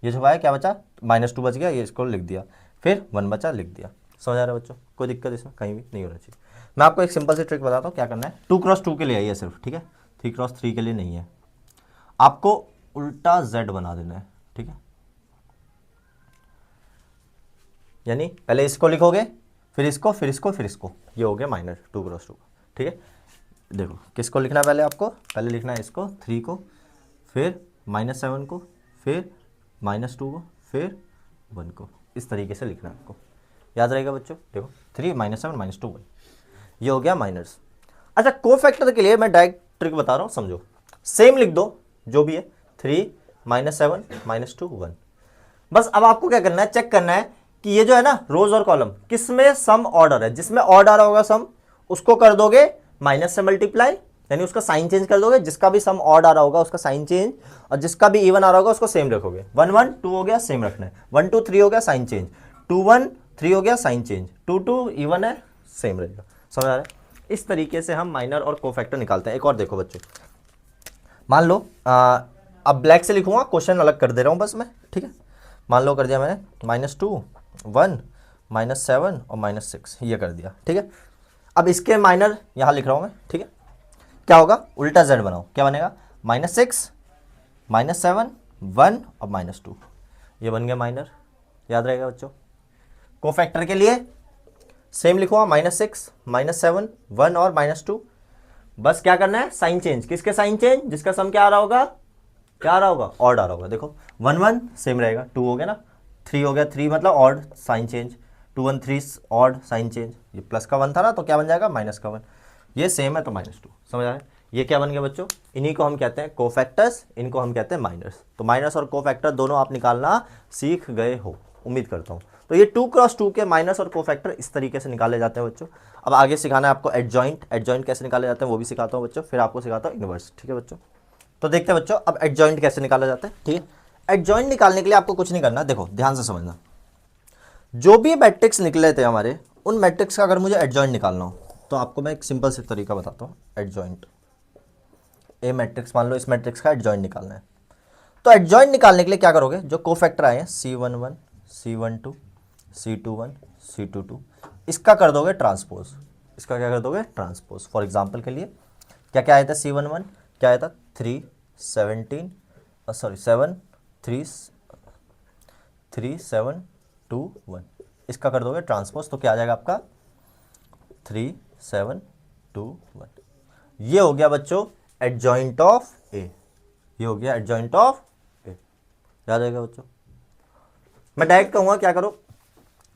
ये छुपाया, क्या बचा? -2 बच गया, ये इसको लिख दिया। फिर 1 बचा, लिख दिया। समझ आ रहा है बच्चों? कोई दिक्कत इसमें कहीं भी नहीं होना चाहिए। मैं आपको एक सिंपल सी ट्रिक बताता हूँ क्या करना है। 2x2 के लिए है ये सिर्फ, ठीक है। 3x3 के लिए नहीं है। आपको उल्टा Z बना देना है, ठीक है। यानी पहले इसको लिखोगे, फिर इसको, फिर इसको, फिर इसको, ये हो गया माइनर 2x2, ठीक है। देखो किसको लिखना है पहले आपको? पहले लिखना है इसको 3 को, फिर -7 को, फिर -2 को, फिर 1 को। इस तरीके से लिखना है आपको, याद रहेगा बच्चों। देखो 3 -7 -2 1, ये हो गया माइनर्स। अच्छा कोफैक्टर के लिए मैं डायरेक्ट ट्रिक बता रहा हूँ, समझो। सेम लिख दो जो भी है, 3 -7 -2 1। बस अब आपको क्या करना है, चेक करना है कि ये जो है ना रोज और कॉलम किस में सम ऑर्डर है। जिसमें ऑड आ रहा होगा सम, उसको कर दोगे माइनस से मल्टीप्लाई, यानी उसका साइन चेंज कर दोगे। जिसका भी सम ऑड आ रहा होगा उसका साइन चेंज, और जिसका भी इवन आ रहा होगा उसको सेम रखोगे। 1 1 2 हो गया, सेम रखना है। 1 2 3 हो गया, साइन चेंज। 2 1 3 हो गया, साइन चेंज। 2 2 इवन है, सेम रहेगा। समझ आ रहा है? इस तरीके से हम माइनर और कोफैक्टर निकालते हैं। एक और देखो बच्चों, मान लो अब ब्लैक से लिखूंगा, क्वेश्चन अलग कर दे रहा हूं बस मैं, ठीक है। मान लो कर दिया मैंने -2 1 -7 और -6, ये कर दिया, ठीक है। अब इसके माइनर यहाँ लिख रहा हूँ मैं, ठीक है। क्या होगा, उल्टा z बनाओ, क्या बनेगा, -6 -7 1 और -2, ये बन गया माइनर। याद रहेगा बच्चों। कोफैक्टर के लिए सेम लिखूंगा, -6 -7 1 और -2। बस क्या करना है, साइन चेंज। किसके साइन चेंज, जिसका सम क्या आ रहा होगा, क्या आ रहा होगा, ऑड आ रहा होगा। देखो 1 1 सेम रहेगा, 2 हो गया ना, 3 हो गया, 3 मतलब odd, sign change. 2 1 3 odd, sign change. ये प्लस का 1 था ना, तो क्या बन जाएगा, माइनस का 1। ये सेम है तो -2। समझ आ रहा है? ये क्या बन गया बच्चों, इन्हीं को हम कहते हैं कोफैक्टर्स, इनको हम कहते हैं माइनर्स। तो माइनस और कोफैक्टर दोनों आप निकालना सीख गए हो, उम्मीद करता हूँ। तो ये 2 क्रॉस 2 के माइनस और कोफैक्टर इस तरीके से निकाले जाते हैं बच्चों। अब आगे सिखाना है आपको एडजॉइंट। एडजॉइंट कैसे निकाले जाते हैं वो भी सिखाता हूँ बच्चों, फिर आपको सिखाता हूँ इनवर्स, ठीक है बच्चों। तो देखते हैं बच्चों अब एडजॉइंट कैसे निकाला जाता है, ठीक है। एडजॉइंट निकालने के लिए आपको कुछ नहीं करना, देखो ध्यान से समझना। जो भी मैट्रिक्स निकले थे हमारे, उन मैट्रिक्स का अगर मुझे एडजॉइंट निकालना हो तो आपको मैं एक सिंपल से तरीका बताता हूँ। एडजॉइंट ए मैट्रिक्स, मान लो इस मैट्रिक्स का एडजॉइंट निकालना है। तो एडजॉइंट निकालने के लिए क्या करोगे, जो कोफैक्टर आए हैं C11 C12 C21 C22, इसका कर दोगे ट्रांसपोज। इसका क्या कर दोगे, ट्रांसपोज। फॉर एग्जांपल के लिए क्या क्या आया था, C11 क्या आया था, 3 17 सॉरी 7 3 3 7 2 1, इसका कर दोगे ट्रांसपोज, तो क्या आ जाएगा आपका 3 7 2 1। ये हो गया बच्चों एडजॉइंट ऑफ ए। ये हो गया एडजॉइंट ऑफ ए। याद आएगा बच्चों। मैं डायरेक्ट कहूँगा क्या करो,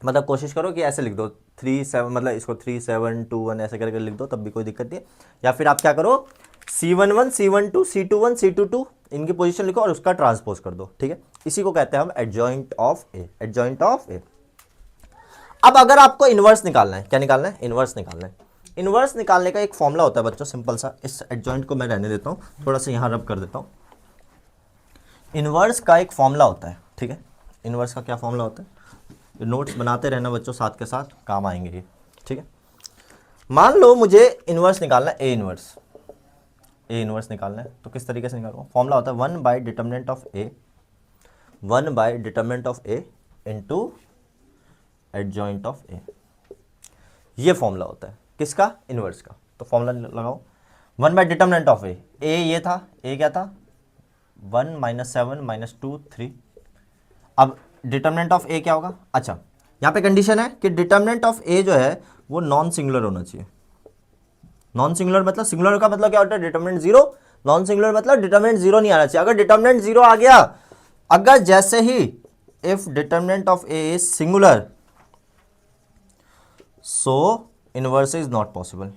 मतलब कोशिश करो कि ऐसे लिख दो 3 7, मतलब इसको 3 7 2 1 ऐसे करके लिख दो, तब भी कोई दिक्कत नहीं है। या फिर आप क्या करो, C11 C12 C21 C22 इनकी पोजीशन लिखो और उसका ट्रांसपोज कर दो, ठीक है। इसी को कहते हैं हम adjoint of A. Adjoint of A. अब अगर आपको इनवर्स निकालना है, क्या निकालना है, इनवर्स निकालना है। इनवर्स निकालने का एक फॉर्मूला होता है बच्चों, सिंपल सा। इस एडजॉइंट को मैं रहने देता हूँ, थोड़ा सा यहाँ रब कर देता हूँ। इनवर्स का एक फॉर्मूला होता है, ठीक है। इनवर्स का क्या फॉर्मूला होता है, नोट्स बनाते रहना बच्चों, साथ के साथ काम आएंगे ये, ठीक है। मान लो मुझे इनवर्स निकालना है, ए इनवर्स। ए इनवर्स निकालना है तो किस तरीके से निकालूंगा, फॉर्मूला होता है 1 by determinant of A, 1 by determinant of A into adjoint of A. ये फॉर्मूला होता है किसका, इनवर्स का। तो फॉर्मूला लगाओ, 1 बाई डिटर्मिनेंट ऑफ ए ये था, ए क्या था 1 -7 -2 3। अब डिटर्मिनेंट ऑफ ए क्या होगा, अच्छा यहाँ पे कंडीशन है कि डिटर्मिनेंट ऑफ ए जो है वो नॉन सिंगुलर होना चाहिए। नॉन सिंगुलर मतलब, सिंगुलर का मतलब क्या होता है, डिटर्मिनेंट 0। नॉन सिंगुलर मतलब डिटर्मिनेंट 0 नहीं आना चाहिए। अगर डिटर्मिनेंट 0 आ गया, अगर जैसे ही if determinant of A is singular, so inverse is not possible.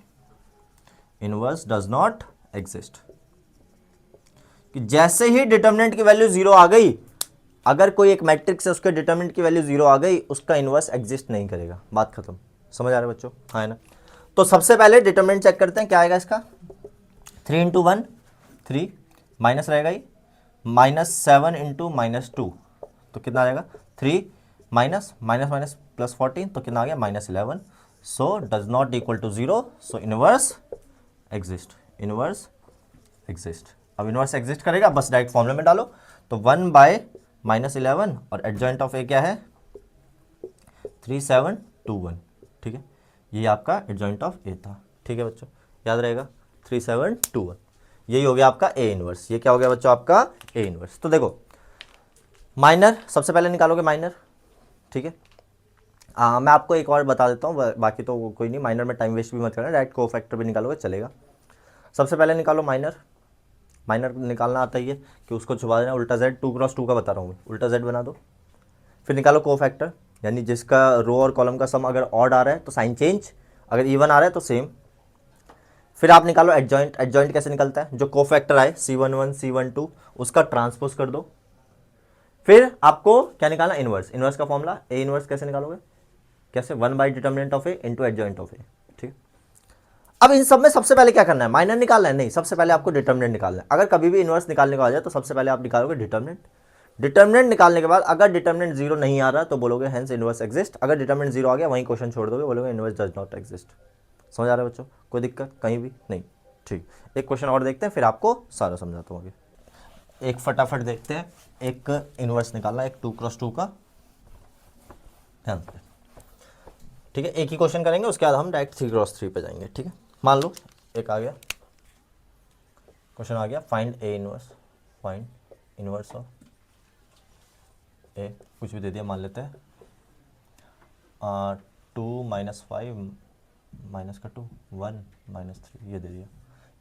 Inverse does not exist. कि जैसे ही डिटर्मिनेंट की वैल्यू 0 आ गई, अगर कोई एक मैट्रिक्स है उसके डिटर्मिनेंट की वैल्यू 0 आ गई, उसका इनवर्स एग्जिस्ट नहीं करेगा। बात खत्म। समझ आ रहा है बच्चों, हाँ है ना। तो सबसे पहले डिटर्मिनेंट चेक करते हैं, क्या आएगा इसका, 3 इंटू 1 3, माइनस रहेगा ही, -7 इंटू -2 तो कितना आ जाएगा 3, माइनस माइनस माइनस प्लस 14 तो कितना आ गया -11। So does not equal to 0, so inverse exist. Inverse exist. अब इनवर्स एग्जिस्ट करेगा, बस डायरेक्ट फॉर्मूले में डालो। तो 1 बाय -11 और एडजॉइंट ऑफ ए क्या है 3 7 2 1, ठीक है। ये आपका एडजॉइंट ऑफ ए था, ठीक है बच्चों, याद रहेगा 3 7 2 1। यही हो गया आपका ए इनवर्स। ये क्या हो गया बच्चों आपका ए इनवर्स। तो देखो माइनर सबसे पहले निकालोगे, माइनर, ठीक है। मैं आपको एक और बता देता हूँ, बाकी तो कोई नहीं, माइनर में टाइम वेस्ट भी मत करना, डायरेक्ट कोफैक्टर भी निकालोगे चलेगा। सबसे पहले निकालो माइनर। माइनर निकालना आता ही है कि उसको छुपा देना, उल्टा z 2 क्रॉस 2 का बता रहा हूँ, उल्टा z बना दो। फिर निकालो कोफैक्टर, यानी जिसका रो और कॉलम का सम अगर ऑड आ रहा है तो साइन चेंज, अगर इवन आ रहा है तो सेम। फिर आप निकालो एडजॉइंट। एडजॉइंट कैसे निकलता है, जो कोफैक्टर आए C11 C12 उसका ट्रांसपोज कर दो। फिर आपको क्या निकालना, इनवर्स। इनवर्स का फॉर्मूला ए इनवर्स कैसे निकालोगे, कैसे, one by determinant of A into adjoint of A. ठीक। अब इन सब में सबसे पहले क्या करना है, माइनर निकालना है, नहीं, सबसे पहले आपको डिटर्मिनेंट निकालना है। अगर कभी भी इनवर्स निकालने को आ जाए तो सबसे पहले आप निकालोगे डिटर्मिनेंट। डिटर्मिनेंट निकालने के बाद अगर डिटर्मिनेंट जीरो नहीं आ रहा तो बोलोगे हेंस इनवर्स एग्जिस्ट। अगर डिटर्मिनेंट जीरो आ गया वहीं क्वेश्चन छोड़ दोगे, बोलोगे इनवर्स डज नॉट एग्जिस्ट। समझ आ रहा है बच्चों, कोई दिक्कत कहीं भी नहीं। ठीक, एक क्वेश्चन और देखते हैं फिर आपको सारा समझाता हूँ आगे। एक फटाफट देखते हैं, एक इनवर्स निकालना, एक 2x2 का, ध्यान से। ठीक है, एक ही क्वेश्चन करेंगे, उसके बाद हम डायरेक्ट 3x3 पे जाएंगे। ठीक है, मान लो एक आ गया क्वेश्चन, आ गया find A inverse, find inverse of A, कुछ भी दे दिया, मान लेते हैं 2 - 5 माइनस का 2 1 - 3 ये दे दिया,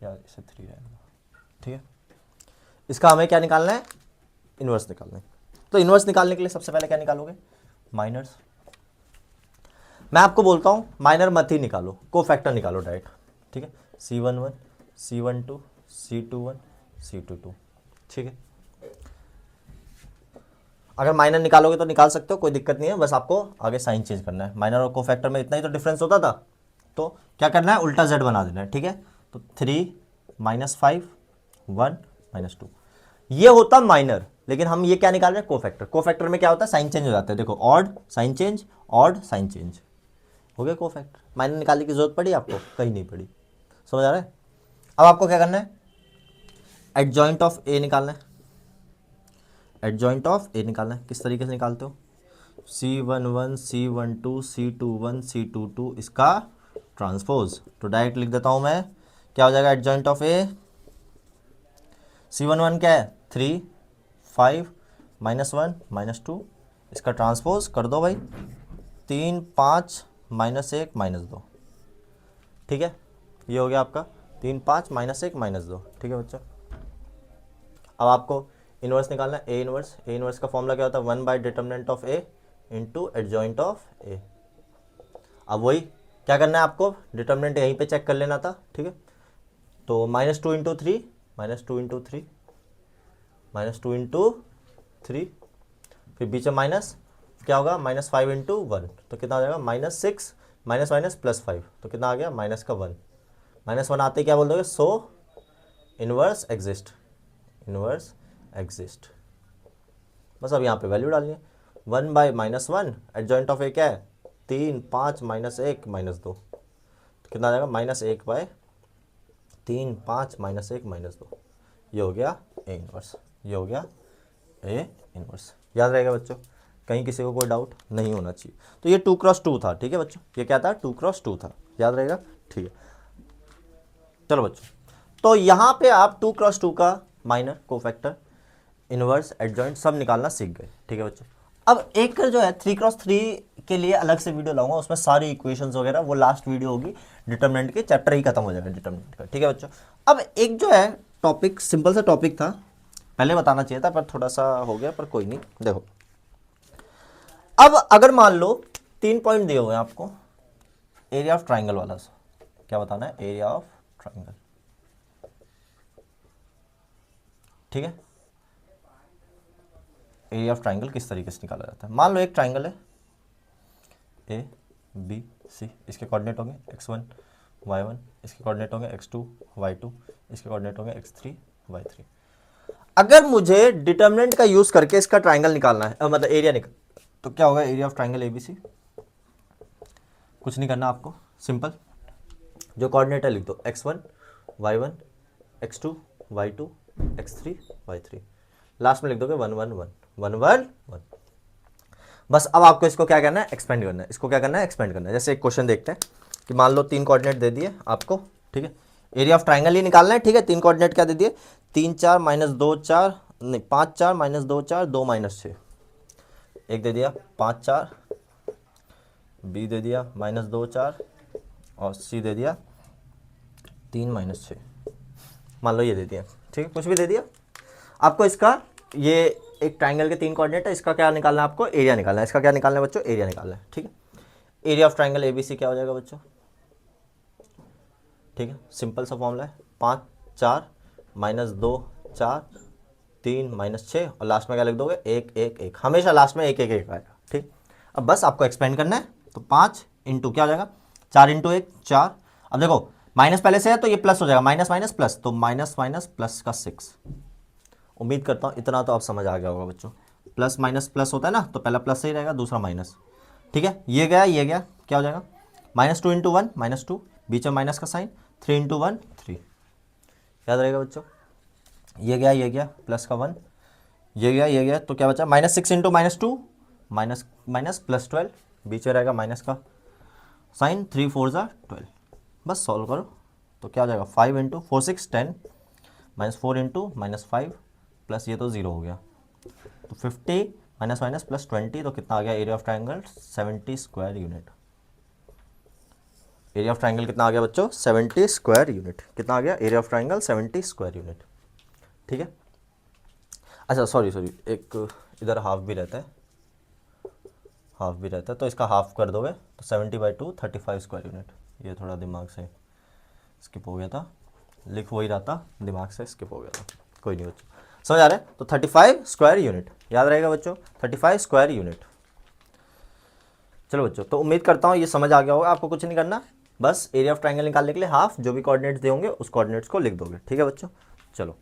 या इसे 3 रहेगा। ठीक है, इसका हमें क्या निकालना है, इनवर्स निकालना है। तो इनवर्स निकालने के लिए सबसे पहले क्या निकालोगे, माइनर्स। मैं आपको बोलता हूँ माइनर मत ही निकालो, कोफैक्टर निकालो डायरेक्ट। ठीक है, C11 C12 C21 C22। ठीक है, अगर माइनर निकालोगे तो निकाल सकते हो, कोई दिक्कत नहीं है, बस आपको आगे साइन चेंज करना है। माइनर और कोफैक्टर में इतना ही तो डिफरेंस होता था, तो क्या करना है, उल्टा z बना देना है। ठीक है, तो 3 - 5 1 - 2 ये होता माइनर। लेकिन हम ये क्या निकाल रहे हैं, कोफैक्टर। कोफैक्टर में क्या होता है, साइन चेंज हो जाता है। देखो, odd sign change, odd sign change, हो गया कोफैक्टर। माइनर निकालने की जरूरत पड़ी आपको, कहीं नहीं पड़ी। समझ आ रहा है। अब आपको क्या करना है, एडजॉइंट ऑफ ए निकालना है। एडजॉइंट ऑफ ए निकालना है, किस तरीके से निकालते हो, C11 C12 C21 C22 इसका ट्रांसपोज। तो डायरेक्ट लिख देता हूं मैं, क्या हो जाएगा, एडजॉइंट ऑफ ए, C11 क्या है 3 5 -1 -2, इसका ट्रांसपोज कर दो भाई, 3 5 -1 -2। ठीक है, ये हो गया आपका 3 5 -1 -2। ठीक है बच्चों, अब आपको इनवर्स निकालना है, ए इनवर्स। ए इनवर्स का फॉर्मूला क्या होता है, one by determinant of A into adjoint of A. अब वही क्या करना है आपको, डिटर्मिनेंट यहीं पे चेक कर लेना था। ठीक है, तो -2 × 3 -2 × 3 -2 × 3, फिर बीच में माइनस क्या होगा, -5 × 1, तो कितना आ जाएगा, -6 -5, तो कितना आ गया, -1। -1 आते ही क्या बोल दोगे, सो इनवर्स एग्जिस्ट, इनवर्स एग्जिस्ट। बस अब यहाँ पे वैल्यू डालनी है, 1/-1 एडजॉइंट ऑफ ए क्या है, 3 5 -1 -2, तो कितना आ जाएगा, -1/3 5 -1 -2। ये हो गया ए इनवर्स, ये हो गया ए इनवर्स। याद रहेगा बच्चों, कहीं किसी को कोई डाउट नहीं होना चाहिए। तो ये 2x2 था। ठीक है बच्चों, ये क्या था, 2x2 था, याद रहेगा। ठीक है, चलो बच्चों, तो यहाँ पे आप 2x2 का माइनर, कोफैक्टर, इनवर्स, एडजॉइंट सब निकालना सीख गए। ठीक है बच्चों, अब एक जो है 3x3 के लिए अलग से वीडियो लाऊंगा, उसमें सारी इक्वेशंस वगैरह, वो लास्ट वीडियो होगी, डिटर्मिनेंट के चैप्टर ही खत्म हो जाएगा डिटर्मिनेंट का। ठीक है बच्चों, अब एक जो है टॉपिक, सिंपल सा टॉपिक था, पहले बताना चाहिए था पर थोड़ा सा हो गया, पर कोई नहीं। देखो, अब अगर मान लो 3 पॉइंट दिए हुए हैं आपको, एरिया ऑफ ट्राइंगल वाला, क्या बताना है, एरिया ऑफ ट्राइंगल। ठीक है, एरिया ऑफ ट्राइंगल किस तरीके से निकाला जाता है, मान लो एक ट्राइंगल है ABC, इसके कोऑर्डिनेट होंगे x1 y1, इसके कोऑर्डिनेट होंगे x2 y2, इसके कोऑर्डिनेट होंगे x3 y3। अगर मुझे डिटर्मिनेंट का यूज करके इसका ट्राइंगल निकालना है, मतलब एरिया निकाल, तो क्या होगा, एरिया ऑफ ट्राइंगल ABC। कुछ नहीं करना आपको, सिंपल, जो कोऑर्डिनेट है लिख दो, x1 y1 x2 y2 x3 y3, last में लिख दोगे 1 1 1 1 1 1। बस अब आपको इसको क्या करना है, एक्सपेंड करना है। इसको क्या करना है, एक्सपेंड करना है। जैसे एक क्वेश्चन देखते हैं कि मान लो 3 कोऑर्डिनेट दे दिए आपको। ठीक है, एरिया ऑफ ट्राइंगल ही निकालना है। ठीक है, 3 कोऑर्डिनेट क्या दे दिए, 3 4 -2 4 नहीं 5 4 -2 4 2 -6, एक दे दिया 5 4, बी दे दिया -2 4, और सी दे दिया 3 -6, मान लो ये दे दिया। ठीक है, कुछ भी दे दिया आपको। इसका ये एक ट्राइंगल के 3 कोऑर्डिनेट है, इसका क्या निकालना है आपको, एरिया निकालना है। इसका क्या निकालना है बच्चों, एरिया निकालना है। ठीक है, एरिया ऑफ ट्राइंगल ABC क्या हो जाएगा बच्चों, ठीक है, सिंपल सा फॉर्मूला है, 5 4 माइनस 2 4 3 माइनस 6 और लास्ट में क्या लिख दोगे 1 1 1, हमेशा लास्ट में 1 1 1 आएगा। ठीक, अब बस आपको एक्सपेंड करना है, तो 5 इंटू क्या हो जाएगा 4 इंटू 1 4। अब देखो माइनस पहले से है तो ये प्लस हो जाएगा, माइनस माइनस प्लस, तो माइनस माइनस प्लस का 6। उम्मीद करता हूँ इतना तो आप समझ आ गया होगा बच्चों। प्लस माइनस प्लस होता है ना, तो पहला प्लस सही रहेगा, दूसरा माइनस। ठीक है, ये गया, क्या हो जाएगा -2 इंटू 1 -2, बीच में माइनस का साइन, 3 इंटू 1 3, याद रहेगा बच्चों। ये गया प्लस का 1, ये गया तो क्या बचा -6 इंटू -2 माइनस माइनस प्लस 12, बीच में रहेगा माइनस का साइन, 3 4 12। बस सॉल्व करो तो क्या हो जाएगा 5 इंटू 4 6 10 -4 इंटू -5 प्लस ये तो 0 हो गया, तो 50 माइनस माइनस प्लस 20, तो कितना आ गया area of triangle 70 square unit. Area of triangle कितना आ गया बच्चों 70 स्क्वायर यूनिट। कितना आ गया area of triangle 70 square unit. ठीक है, अच्छा सॉरी एक इधर हाफ भी रहता है, तो इसका हाफ कर दोगे तो 70/2 35 स्क्वायर यूनिट। ये थोड़ा दिमाग से स्किप हो गया था, लिख वही रहा था, दिमाग से स्किप हो गया था, कोई नहीं बच्चों, समझ आ रहा है। तो 35 स्क्वायर यूनिट याद रहेगा बच्चों, 35 स्क्वायर यूनिट। चलो बच्चों, तो उम्मीद करता हूँ ये समझ आ गया होगा, आपको कुछ नहीं करना, बस एरिया ऑफ ट्राइंगल निकालने के लिए हाफ जो भी कोऑर्डिनेट्स दे होंगे उस कोऑर्डिनेट्स को लिख दोगे। ठीक है बच्चों, चलो।